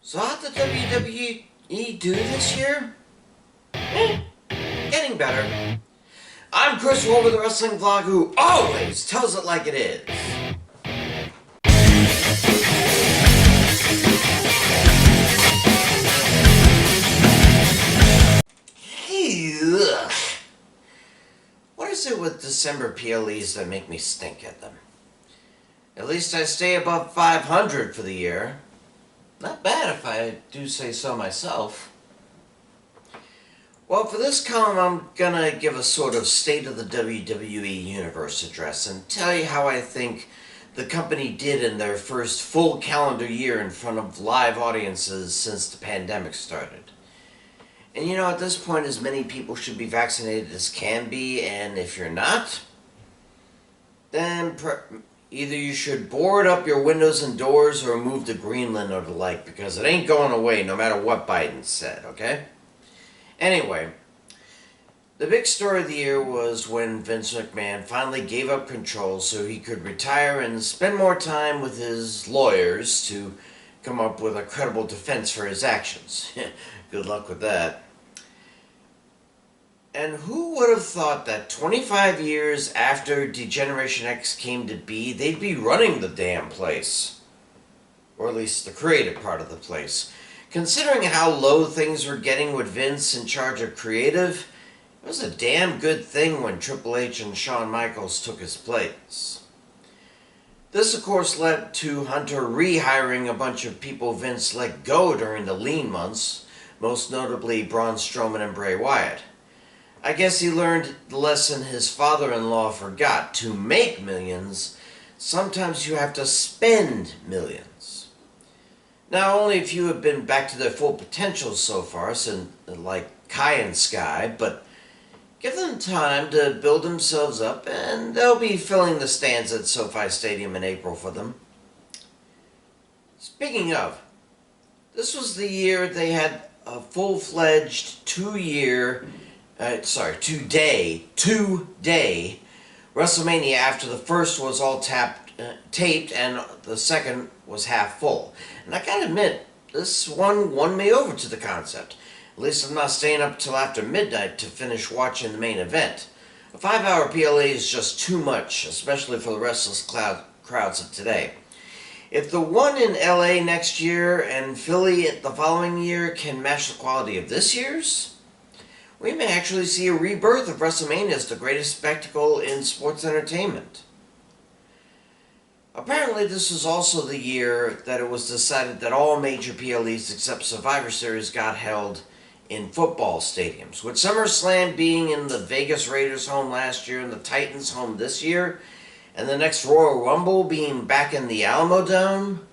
So how'd the WWE do this year? Getting better. I'm Chris Wolvie, the wrestling vlog who always tells it like it is. Ugh. What is it with December PLEs that make me stink at them? At least I stay above 500 for the year. Not bad if I do say so myself. Well, for this column, I'm gonna give a sort of state of the WWE Universe address and tell you how I think the company did in their first full calendar year in front of live audiences since the pandemic started. And you know, at this point, as many people should be vaccinated as can be, and if you're not, then either you should board up your windows and doors or move to Greenland or the like, because it ain't going away no matter what Biden said, okay? Anyway, the big story of the year was when Vince McMahon finally gave up control so he could retire and spend more time with his lawyers to come up with a credible defense for his actions. Good luck with that. And who would have thought that 25 years after Degeneration X came to be, they'd be running the damn place? Or at least the creative part of the place. Considering how low things were getting with Vince in charge of creative, it was a damn good thing when Triple H and Shawn Michaels took his place. This, of course, led to Hunter rehiring a bunch of people Vince let go during the lean months, most notably Braun Strowman and Bray Wyatt. I guess he learned the lesson his father-in-law forgot. To make millions, sometimes you have to spend millions. Now, only a few have been back to their full potential so far, like Kai and Sky, but give them time to build themselves up, and they'll be filling the stands at SoFi Stadium in April for them. Speaking of, this was the year they had a full-fledged two-day WrestleMania after the first was all taped and the second was half full. And I gotta admit, this one won me over to the concept. At least I'm not staying up till after midnight to finish watching the main event. A 5-hour PLA is just too much, especially for the restless crowds of today. If the one in LA next year and Philly the following year can match the quality of this year's, we may actually see a rebirth of WrestleMania as the greatest spectacle in sports entertainment. Apparently, this was also the year that it was decided that all major PLEs except Survivor Series got held in football stadiums, with SummerSlam being in the Vegas Raiders' home last year and the Titans' home this year, and the next Royal Rumble being back in the Alamo Dome.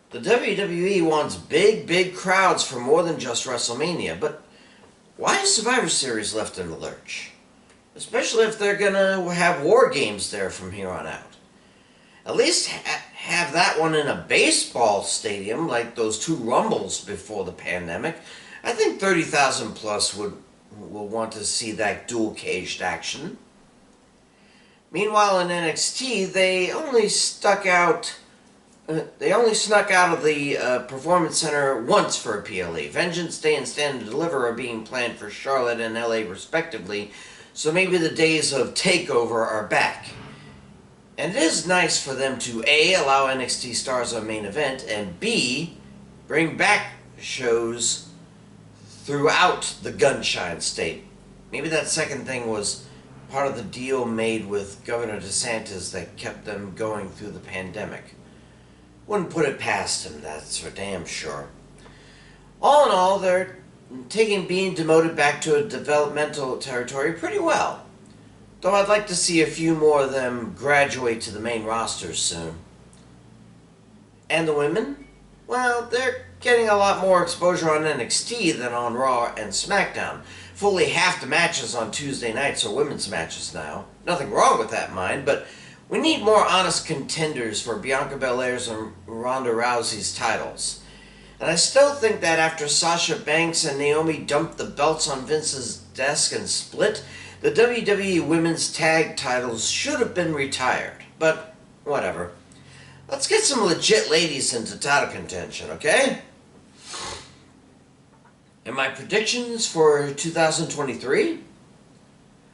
The WWE wants big crowds for more than just WrestleMania, but why is Survivor Series left in the lurch? Especially if they're gonna have war games there from here on out. At least have that one in a baseball stadium like those two Rumbles before the pandemic. I think 30,000 plus will want to see that dual-caged action. Meanwhile, in NXT, they only snuck out of the Performance Center once for a PLE. Vengeance Day and Stand and Deliver are being planned for Charlotte and LA respectively, so maybe the days of TakeOver are back. And it is nice for them to A, allow NXT stars on main event, and B, bring back shows throughout the Gunshine State. Maybe that second thing was part of the deal made with Governor DeSantis that kept them going through the pandemic. Wouldn't put it past him, that's for damn sure. All in all, they're taking being demoted back to a developmental territory pretty well. Though I'd like to see a few more of them graduate to the main roster soon. And the women? Well, they're getting a lot more exposure on NXT than on Raw and SmackDown. Fully half the matches on Tuesday nights are women's matches now. Nothing wrong with that, mind, but we need more honest contenders for Bianca Belair's and Ronda Rousey's titles. And I still think that after Sasha Banks and Naomi dumped the belts on Vince's desk and split, the WWE Women's Tag titles should have been retired. But whatever. Let's get some legit ladies into title contention, okay? And my predictions for 2023?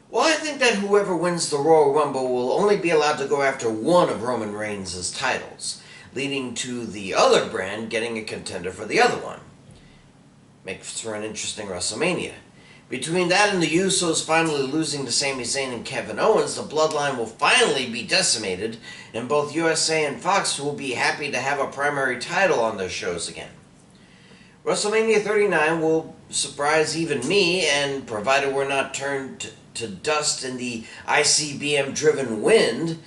Well, I think that whoever wins the Royal Rumble will only be allowed to go after one of Roman Reigns' titles, leading to the other brand getting a contender for the other one. Makes for an interesting WrestleMania. Between that and the Usos finally losing to Sami Zayn and Kevin Owens, the bloodline will finally be decimated, and both USA and Fox will be happy to have a primary title on their shows again. WrestleMania 39 will surprise even me, and provided we're not turned to dust in the ICBM-driven wind,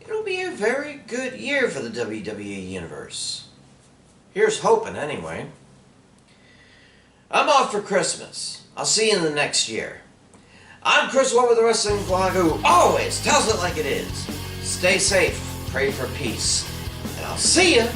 it'll be a very good year for the WWE Universe. Here's hoping, anyway. I'm off for Christmas. I'll see you in the next year. I'm Chris Wolvie, the wrestling blog who always tells it like it is. Stay safe, pray for peace, and I'll see you